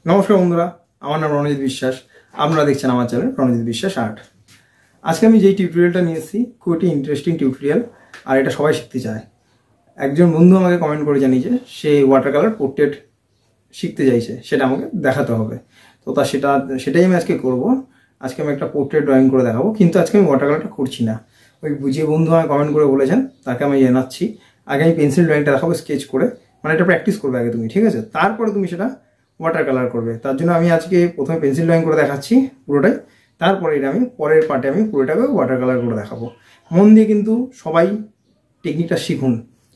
নমস্কার বন্ধুরা, আমার নাম রণজিৎ বিশ্বাস। আপনারা দেখছেন আমার চ্যানেল রণজিৎ বিশ্বাস আর্ট। আজকে আমি যেই টিউটোরিয়ালটা নিয়ে এসেছি খুব একটি ইন্টারেস্টিং টিউটোরিয়াল, আর এটা সবাই শিখতে চায়। একজন বন্ধু আমাকে কমেন্ট করে জানিয়েছে সে ওয়াটার কালার পোর্ট্রেট শিখতে চাইছে, সেটা আমাকে দেখাতে হবে। তো সেটাই আমি আজকে করব। আজকে আমি একটা পোর্ট্রেট ড্রয়িং করে দেখাবো, কিন্তু আজকে আমি ওয়াটার কালারটা করছি না। ওই যে বন্ধু আমাকে কমেন্ট করে বলেছেন তাকে আমি জানাচ্ছি, আগে আমি পেন্সিল ড্রয়িংটা দেখাবো স্কেচ করে, মানে এটা প্র্যাকটিস করবে আগে তুমি, ঠিক আছে? তারপরে তুমি সেটা ওয়াটার কালার করবে। তার জন্য আমি আজকে প্রথমে পেন্সিল ড্রয়িং করে দেখাচ্ছি পুরোটাই, তারপরে এটা আমি পরের পার্টে আমি পুরোটাকে ওয়াটার কালার করে দেখাবো। মন দিয়ে কিন্তু সবাই টেকনিকটা শিখুন,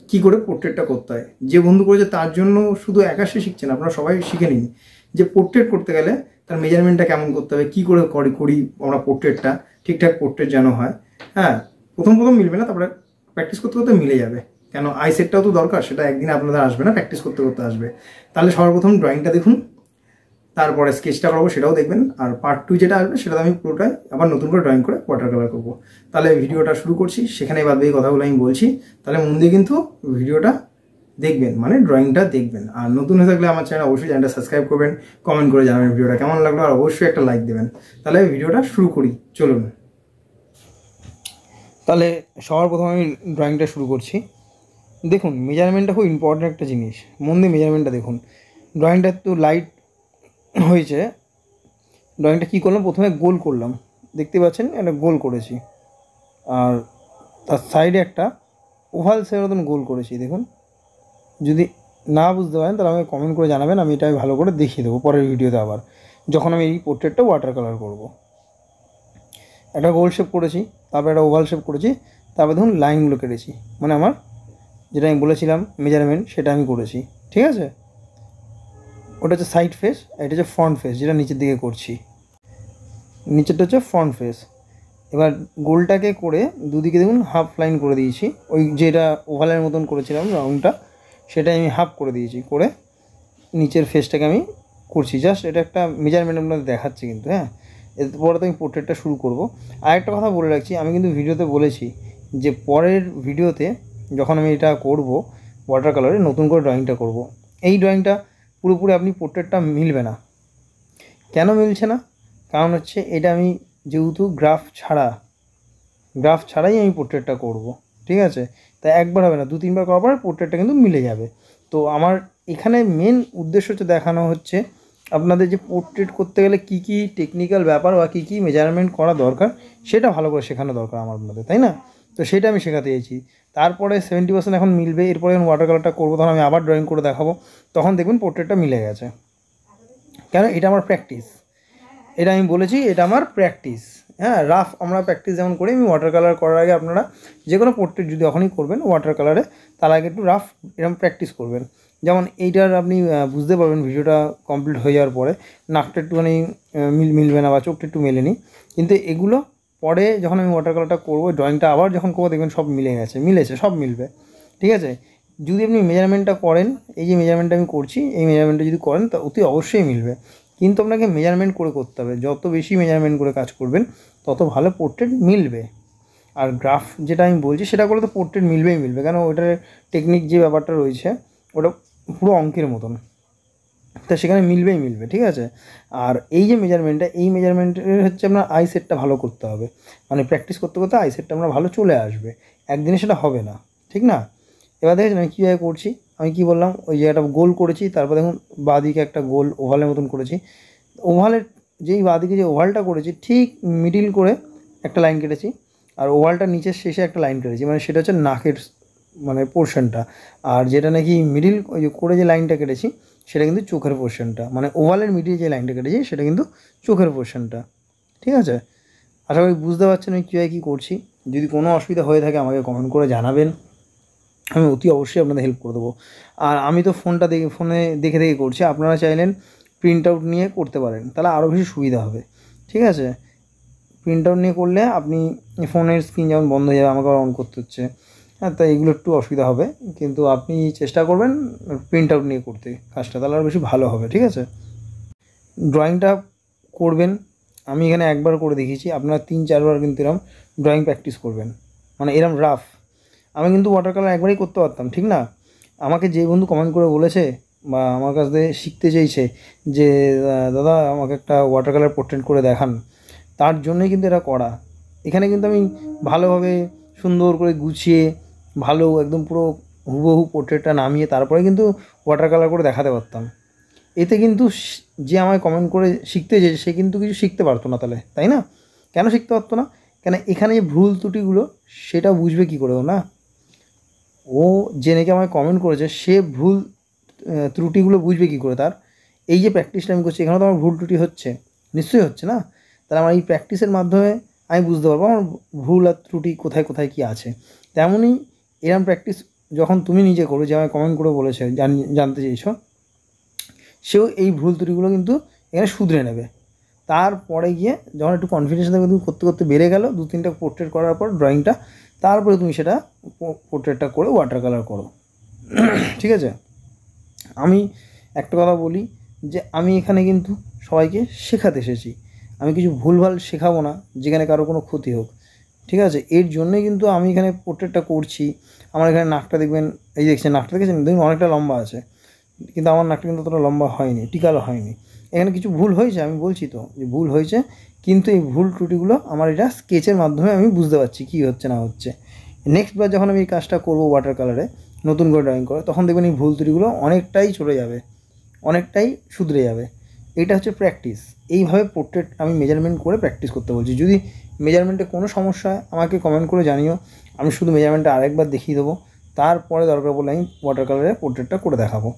কি করে পোর্ট্রেটটা করতে হয়। যে বন্ধু করেছে তার জন্য শুধু একা সে শিখছেন, আপনারা সবাই শিখে নিন যে পোর্ট্রেট করতে গেলে তার মেজারমেন্টটা কেমন করতে হবে, কী করে করি আমরা পোর্ট্রেটটা, ঠিকঠাক পোর্ট্রেট যেন হয়। হ্যাঁ, প্রথম মিলবে না, তারপরে প্র্যাকটিস করতে করতে মিলে যাবে। কেন আই সেটটাও তো দরকার, সেটা একদিন আপনাদের আসবে না, প্র্যাকটিস করতে করতে আসবে। তাহলে সর্বপ্রথম ড্রয়িংটা দেখুন, তারপরে স্কেচটা করবো সেটাও দেখবেন, আর পার্ট 2 যেটা আসবে সেটা আমি পুরোটাই আবার নতুন করে ড্রয়িং করে ওয়াটার কালার করবো। তাহলে ভিডিওটা শুরু করছি, সেখানে বাদ বাকি কথাগুলো আমি বলছি। তাহলে মন দিয়ে কিন্তু ভিডিওটা দেখবেন, মানে ড্রয়িংটা দেখবেন। আর নতুন হয়ে থাকলে আমার চ্যানেল অবশ্যই চ্যানেলটা সাবস্ক্রাইব করবেন, কমেন্ট করে জানাবেন ভিডিওটা কেমন লাগলো, আর অবশ্যই একটা লাইক দেবেন। তাহলে ভিডিওটা শুরু করি, চলুন। তাহলে সবার প্রথমে আমি ড্রয়িংটা শুরু করছি। দেখুন, মেজারমেন্টটা খুব ইম্পর্ট্যান্ট একটা জিনিস, মন দিয়ে মেজারমেন্টটা দেখুন। ড্রয়িংটা একটু লাইট হয়েছে। ড্রয়িংটা কী করলাম, প্রথমে গোল করলাম, দেখতে পাচ্ছেন একটা গোল করেছি, আর তার সাইডে একটা ওভাল শেপের মতন গোল করেছি। দেখুন, যদি না বুঝতে পারেন তাহলে আমাকে কমেন্ট করে জানাবেন, আমি এটা ভালো করে দেখিয়ে দেবো পরের ভিডিওতে আবার, যখন আমি এই পোর্ট্রেটটা ওয়াটার কালার করব। একটা গোল শেপ করেছি, তারপর একটা ওভাল শেপ করেছি, তারপর দেখুন লাইনগুলো কেটেছি, মানে আমার যেটা আমি বলেছিলাম মেজারমেন্ট সেটা আমি করেছি, ঠিক আছে? ওটা হচ্ছে সাইড ফেস, এটা হচ্ছে ফ্রন্ট ফেস, যেটা নিচের দিকে করছি। নিচেরটা হচ্ছে ফ্রন্ট ফেস। এবার গোলটাকে করে দুদিকে দেখুন হাফ লাইন করে দিয়েছি, ওই যেটা ওভালের মতন করেছিলাম রাউন্ডটা, সেটাই আমি হাফ করে দিয়েছি, করে নিচের ফেসটাকে আমি করছি। জাস্ট এটা একটা মেজারমেন্ট আপনাদের দেখাচ্ছি কিন্তু। হ্যাঁ, এরপরে তো আমি পোর্ট্রেটটা শুরু করব। আর একটা কথা বলে রাখছি, আমি কিন্তু ভিডিওতে বলেছি যে পরের ভিডিওতে যখন আমি এটা করব ওয়াটার কালারে, নতুন করে ড্রয়িংটা করব। এই ড্রয়িংটা পুরোপুরি আপনি পোর্ট্রেটটা মিলবে না। কেন মিলছে না? কারণ হচ্ছে এটা আমি যেহেতু গ্রাফ ছাড়াই আমি পোর্ট্রেটটা করব, ঠিক আছে? তাই একবার হবে না, 2-3 বার করার পরে পোর্ট্রেটটা কিন্তু মিলে যাবে। তো আমার এখানে মেন উদ্দেশ্য হচ্ছে দেখানো হচ্ছে আপনাদের যে পোর্ট্রেট করতে গেলে কী কী টেকনিক্যাল ব্যাপার বা কী কী মেজারমেন্ট করা দরকার, সেটা ভালো করে শেখানো দরকার আমার আপনাদের, তাই না? তো সেটা আমি শেখাতে চাইছি। তারপরে 70% এখন মিলবে, এরপরে যখন ওয়াটার কালারটা করবো তখন আমি আবার ড্রয়িং করে দেখাবো, তখন দেখবেন পোর্ট্রেটটা মিলে গেছে। কেন? এটা আমার প্র্যাকটিস, এটা আমি বলেছি এটা আমার প্র্যাকটিস। হ্যাঁ, রাফ আমরা প্র্যাকটিস যেমন করি, আমি ওয়াটার কালার করার আগে আপনারা যে কোনো পোর্ট্রেট যদি যখনই করবেন ওয়াটার কালারে, তার আগে একটু রাফ এরকম প্র্যাকটিস করবেন। যেমন এইটার আপনি বুঝতে পারবেন ভিডিওটা কমপ্লিট হয়ে যাওয়ার পরে, নাকটা একটুখানি মিলবে না বা চোখটা একটু মেলেনি, কিন্তু এগুলো পরে যখন আমি ওয়াটার কালারটা করবো, ড্রয়িংটা আবার যখন করবো দেখবেন সব মিলেছে, সব মিলবে, ঠিক আছে? যদি আপনি মেজারমেন্টটা করেন, এই যে মেজারমেন্টটা আমি করছি, এই মেজারমেন্টটা যদি করেন তা অতি অবশ্যই মিলবে। কিন্তু আপনাকে মেজারমেন্ট করে করতে হবে, যত বেশি মেজারমেন্ট করে কাজ করবেন তত ভালো পোর্ট্রেট মিলবে। আর গ্রাফ যেটা আমি বলছি সেটা করলে তো পোর্ট্রেট মিলবে, কারণ ওটার টেকনিক যে ব্যাপারটা রয়েছে ওটা পুরো অঙ্কের মতন, তা সেখানে মিলবে, ঠিক আছে? আর এই যে মেজারমেন্টটা, এই মেজারমেন্টের হচ্ছে আপনার আই সেটটা ভালো করতে হবে, মানে প্র্যাকটিস করতে করতে আই সেটটা আমরা ভালো চলে আসবে, একদিনে সেটা হবে না, ঠিক না? এবার দেখেছেন আমি কীভাবে করছি, আমি কি বললাম, ওই যে একটা গোল করেছি, তারপর দেখুন বাঁদিকে একটা গোল ওভালের মতন করেছি। ওভালের যেই বাঁদিকে যে ওভালটা করেছি ঠিক মিডিল করে একটা লাইন কেটেছি, আর ওভালটার নিচের শেষে একটা লাইন কেটেছি, মানে সেটা হচ্ছে নাকের মানে পোর্শনটা। আর যেটা নাকি মিডিল ওই যে করে যে লাইনটা কেটেছি সেটা কিন্তু চোখের পোর্শনটা, মানে ওভালের মিডিল যে লাইনটা কেটেছি সেটা কিন্তু চোখের পোর্শনটা, ঠিক আছে? আশা করি বুঝতে পারছেন আমি কীভাবে কী করছি। যদি কোনো অসুবিধা হয়ে থাকে আমাকে কমেন্ট করে জানাবেন, আমি অতি অবশ্যই আপনাদের হেল্প করে দেবো। আর আমি তো ফোনে দেখে করছি, আপনারা চাইলেন প্রিন্ট আউট নিয়ে করতে পারেন, তাহলে আরও বেশি সুবিধা হবে, ঠিক আছে? প্রিন্ট আউট নিয়ে করলে আপনি ফোনের স্ক্রিন যেমন বন্ধ হয়ে যাবে, আমাকে অন করতে হচ্ছে, হ্যাঁ, তাই এগুলো একটু অসুবিধা হবে। কিন্তু আপনি চেষ্টা করবেন প্রিন্ট আউট নিয়ে করতে কাজটা, তাহলে আরও বেশি ভালো হবে, ঠিক আছে? ড্রয়িংটা করবেন, আমি এখানে একবার করে দেখিয়েছি, আপনারা 3-4 বার কিন্তু এরকম ড্রয়িং প্র্যাকটিস করবেন, মানে এরকম রাফ। আমি কিন্তু ওয়াটার কালার একবারই করতে পারতাম, ঠিক না? আমাকে যে বন্ধু কমেন্ট করে বলেছে বা আমার কাছ থেকে শিখতে চাইছে যে দাদা আমাকে একটা ওয়াটার কালার পোর্ট্রেট করে দেখান, তার জন্যই কিন্তু এটা করা। এখানে কিন্তু আমি ভালোভাবে সুন্দর করে গুছিয়ে ভালো একদম পুরো হুবহু পোর্ট্রেটটা নামিয়ে তারপরে কিন্তু ওয়াটার কালার করে দেখাতে পারতাম। এতে কিন্তু যে আমায় কমেন্ট করে শিখতে চেয়েছে সে কিন্তু কিছু শিখতে পারতো না, তাহলে তাই না? কেন শিখতে পারতো না? কেন এখানে যে ভুল ত্রুটিগুলো সেটা বুঝবে কী করে ও? না, ও যে নাকি আমায় কমেন্ট করেছে সে ভুল ত্রুটিগুলো বুঝবে কী করে? তার এই যে প্র্যাকটিসটা আমি করছি এখানে তো আমার ভুল ত্রুটি হচ্ছে, নিশ্চয়ই হচ্ছে না? তাহলে আমার এই প্র্যাকটিসের মাধ্যমে আমি বুঝতে পারবো আমার ভুল আর ত্রুটি কোথায় কোথায় কী আছে। তেমনই এরম প্র্যাকটিস যখন তুমি নিজে করো, যে আমায় কমেন্ট করে বলেছে জানতে চেয়েছো, সেও এই ভুল ত্রুটিগুলো কিন্তু এখানে শুধরে নেবে। তারপরে গিয়ে যখন একটু কনফিডেন্স থাকবে, তুমি করতে করতে বেড়ে গেল 2-3টা পোর্ট্রেট করার পর ড্রয়িংটা, তারপরে তুমি সেটা পোর্ট্রেটটা করে ওয়াটার কালার করো। ঠিক আছে? আমি একটা কথা বলি যে আমি এখানে কিন্তু সবাইকে শেখাতে এসেছি, আমি কিছু ভুলভাল শেখাবো না যেখানে কারো কোনো ক্ষতি হোক। ঠিক আছে? এর জন্যই কিন্তু আমি এখানে পোর্ট্রেটটা করছি। আমার এখানে নাকটা দেখবেন, এই দেখছেন নাকটা দেখেছেন, দেখুন অনেকটা লম্বা আছে, কিন্তু আমার নাকটা কিন্তু অতটা লম্বা হয়নি, টিকালো হয়নি। এখানে কিছু ভুল হয়েছে, আমি বলছি তো যে ভুল হয়েছে, কিন্তু এই ভুল ত্রুটিগুলো আমার এটা স্কেচের মাধ্যমে আমি বুঝতে পারছি কী হচ্ছে না হচ্ছে। নেক্সট বার যখন আমি এই কাজটা করবো ওয়াটার কালারে নতুন করে ড্রয়িং করে, তখন দেখবেন এই ভুল ত্রুটিগুলো অনেকটাই চলে যাবে, অনেকটাই শুধরে যাবে। এটা হচ্ছে প্র্যাকটিস। এইভাবে পোর্ট্রেট আমি মেজারমেন্ট করে প্র্যাকটিস করতে বলছি। যদি মেজারমেন্টে কোনো সমস্যা হয় আমাকে কমেন্ট করে জানিও, আমি শুধু মেজারমেন্টটা আরেকবার দেখিয়ে দেবো, তারপরে দরকার পড়লে আমি ওয়াটার কালারে পোর্ট্রেটটা করে দেখাবো।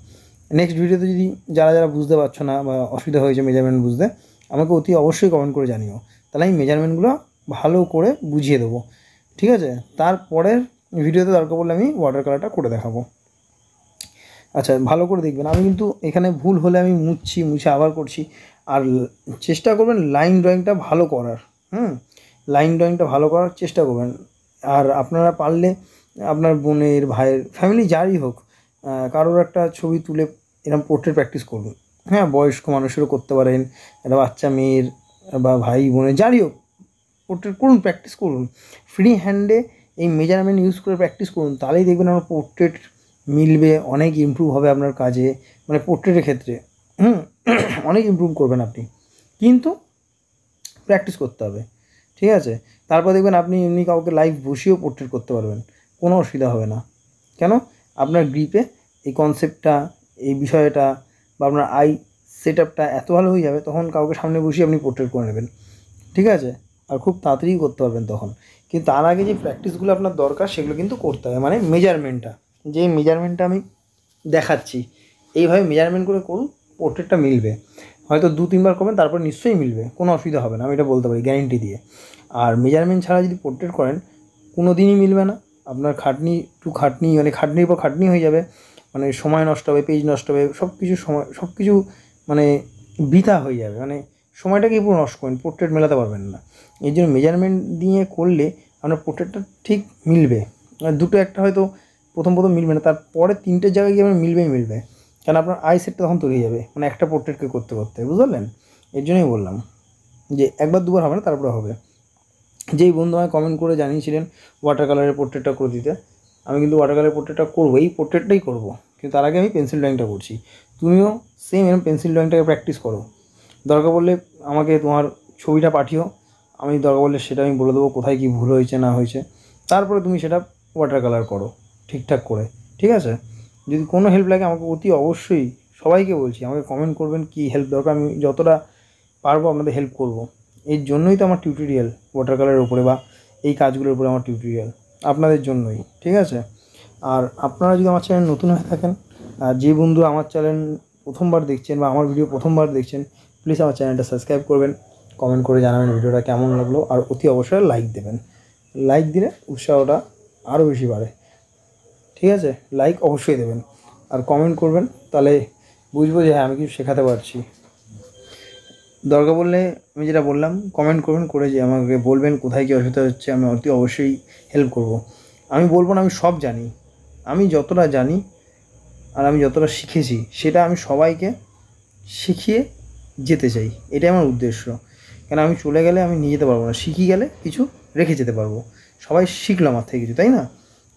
নেক্সট ভিডিওতে যদি যারা যারা বুঝতে পারছো না বা অসুবিধা হয়েছে মেজারমেন্ট বুঝতে, আমাকে অতি অবশ্যই কমেন্ট করে জানিও, তাহলে আমি মেজারমেন্টগুলো ভালো করে বুঝিয়ে দেবো। ঠিক আছে? তারপরের ভিডিওতে দরকার পড়লে আমি ওয়াটার কালারটা করে দেখাবো। আচ্ছা, ভালো করে দেখবেন, আমি কিন্তু এখানে ভুল হলে আমি মুছে আবার করছি। আর চেষ্টা করবেন লাইন ড্রয়িংটা ভালো করার। লাইন ড্রয়িংটা ভালো করার চেষ্টা করবেন। আর আপনারা পারলে আপনার বোনের, ভাইয়ের, ফ্যামিলি যারই হোক, কারোর একটা ছবি তুলে এরকম পোর্ট্রেট প্র্যাকটিস করুন। হ্যাঁ, বয়স্ক মানুষেরও করতে পারেন, একটা বাচ্চা মেয়ের বা ভাই বোনের যারই হোক, পোর্ট্রেট করুন, প্র্যাকটিস করুন। ফ্রি হ্যান্ডে এই মেজারমেন্ট ইউজ করে প্র্যাকটিস করুন, তাহলেই দেখবেন আমার পোর্ট্রেট মিলবে, অনেক ইমপ্রুভ হবে আপনার কাজে, মানে পোর্ট্রেটের ক্ষেত্রে অনেক ইমপ্রুভ করবেন আপনি। কিন্তু প্র্যাকটিস করতে হবে। ঠিক আছে? তারপর দেখবেন আপনি এমনি কাউকে লাইভ বসিয়েও পোর্ট্রেট করতে পারবেন, কোনো অসুবিধা হবে না। কেন? আপনার গ্রিপে এই কনসেপ্টটা, এই বিষয়টা বা আপনার আই সেট আপটা এত ভালো হয়ে যাবে, তখন কাউকে সামনে বসিয়ে আপনি পোর্ট্রেট করে নেবেন। ঠিক আছে? আর খুব তাড়াতাড়ি করতে পারবেন তখন। কিন্তু তার আগে যে প্র্যাকটিসগুলো আপনার দরকার সেগুলো কিন্তু করতে হবে, মানে মেজারমেন্টটা, যে মেজারমেন্টটা আমি দেখাচ্ছি এইভাবে মেজারমেন্ট করে করুন, পোর্ট্রেটটা মিলবে। হয়তো 2-3 বার করবেন, তারপর নিশ্চয়ই মিলবে, কোনো অসুবিধা হবে না, আমি এটা বলতে পারি গ্যারেন্টি দিয়ে। আর মেজারমেন্ট ছাড়া যদি পোর্ট্রেট করেন কোনো দিনই মিলবে না, আপনার খাটনি টু খাটনি, মানে খাটনির পর খাটনি হয়ে যাবে, মানে সময় নষ্ট হবে, পেজ নষ্ট হবে, সব কিছু মানে বৃথা হয়ে যাবে, মানে সময়টাকে পুরো নষ্ট করেন, পোর্ট্রেট মেলাতে পারবেন না। এই জন্য মেজারমেন্ট দিয়ে করলে আপনার পোর্ট্রেটটা ঠিক মিলবে। দুটো একটা হয়তো প্রথম মিলবে না, তারপরে 3টের জায়গায় গিয়ে আপনার মিলবে, কারণ আপনার আই সেটটা তখন তৈরি হয়ে যাবে, মানে একটা পোর্ট্রেটকে করতে করতে, বুঝতে পারলেন? এর জন্যই বললাম যে 1-2বার হবে না, তারপরে হবে। যেই বন্ধু আমায় কমেন্ট করে জানিয়েছিলেন ওয়াটার কালারের পোর্ট্রেটটা করে দিতে, আমি কিন্তু ওয়াটার কালারের পোর্ট্রেটটা করবো, এই পোর্ট্রেটটাই করবো, কিন্তু তার আগে আমি পেন্সিল ড্রয়িংটা করছি। তুমিও সেম এরকম পেন্সিল ড্রয়িংটাকে প্র্যাকটিস করো। দরকার পড়লে আমাকে তোমার ছবিটা পাঠিও, আমি দরকার পড়লে সেটা আমি বলে দেবো কোথায় কী ভুল হয়েছে না হয়েছে, তারপরে তুমি সেটা ওয়াটার কালার করো ঠিকঠাক করে। ঠিক আছে? যদি কোনো হেল্প লাগে আমাকে অতি অবশ্যই, সবাইকে বলছি, আমাকে কমেন্ট করবেন কী হেল্প দরকার, আমি যতটা পারবো আপনাদের হেল্প করব। এর জন্যই তো আমার টিউটোরিয়াল ওয়াটার কালারের উপরে বা এই কাজগুলোর উপরে আমার টিউটোরিয়াল, আপনাদের জন্যই। ঠিক আছে? আর আপনারা যদি আমার চ্যানেল নতুন হয়ে থাকেন, আর যে বন্ধু আমার চ্যানেল প্রথমবার দেখছেন বা আমার ভিডিও প্রথমবার দেখছেন, প্লিজ আমার চ্যানেলটা সাবস্ক্রাইব করবেন, কমেন্ট করে জানাবেন ভিডিওটা কেমন লাগলো, আর অতি অবশ্যই লাইক দেবেন। লাইক দিলে উৎসাহটা আরও বেশি বাড়ে। ঠিক আছে? লাইক অবশ্যই দেবেন আর কমেন্ট করবেন, তাহলে বুঝবো যে হ্যাঁ আমি কিছু শেখাতে পারছি। দরকার পড়লে আমি যেটা বললাম কমেন্ট করবেন, করে যে আমাকে বলবেন কোথায় কী অসুবিধা হচ্ছে, আমি অতি অবশ্যই হেল্প করব। আমি বলবো না আমি সব জানি, আমি যতটা জানি আর আমি যতটা শিখেছি সেটা আমি সবাইকে শিখিয়ে যেতে চাই, এটাই আমার উদ্দেশ্য। কেন আমি চলে গেলে আমি নিয়ে যেতে পারবো না, শিখিয়ে গেলে কিছু রেখে যেতে পারবো। সবাই শিখলো আমার থেকে কিছু, তাই না?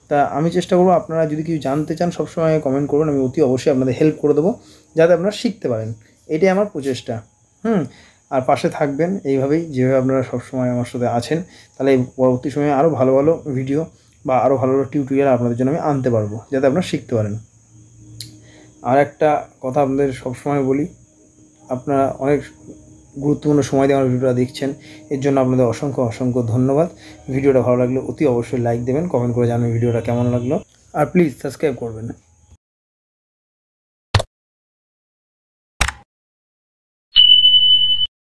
তা আমি চেষ্টা করবো আপনারা যদি কিছু জানতে চান সবসময় কমেন্ট করবেন, আমি অতি অবশ্যই আপনাদের হেল্প করে দেবো যাতে আপনারা শিখতে পারেন। এটাই আমার প্রচেষ্টা। আর পাশে থাকবেন এইভাবেই, যেভাবে আপনারা সবসময় আমার সাথে আছেন, তাহলে পরবর্তী সময়ে আরও ভালো ভালো ভিডিও বা আরও ভালো ভালো টিউটোরিয়াল আপনাদের জন্য আমি আনতে পারবো, যাতে আপনারা শিখতে পারেন। আর একটা কথা আপনাদের সবসময় বলি, আপনারা অনেক গুরুত্বপূর্ণ সময় দিয়ে আমার ভিডিওটা দেখছেন, এর জন্য আপনাদের অসংখ্য অসংখ্য ধন্যবাদ। ভিডিওটা ভালো লাগলে অতি অবশ্যই লাইক দেবেন, কমেন্ট করে জানাবেন ভিডিওটা কেমন লাগলো, আর প্লিজ সাবস্ক্রাইব করবেন।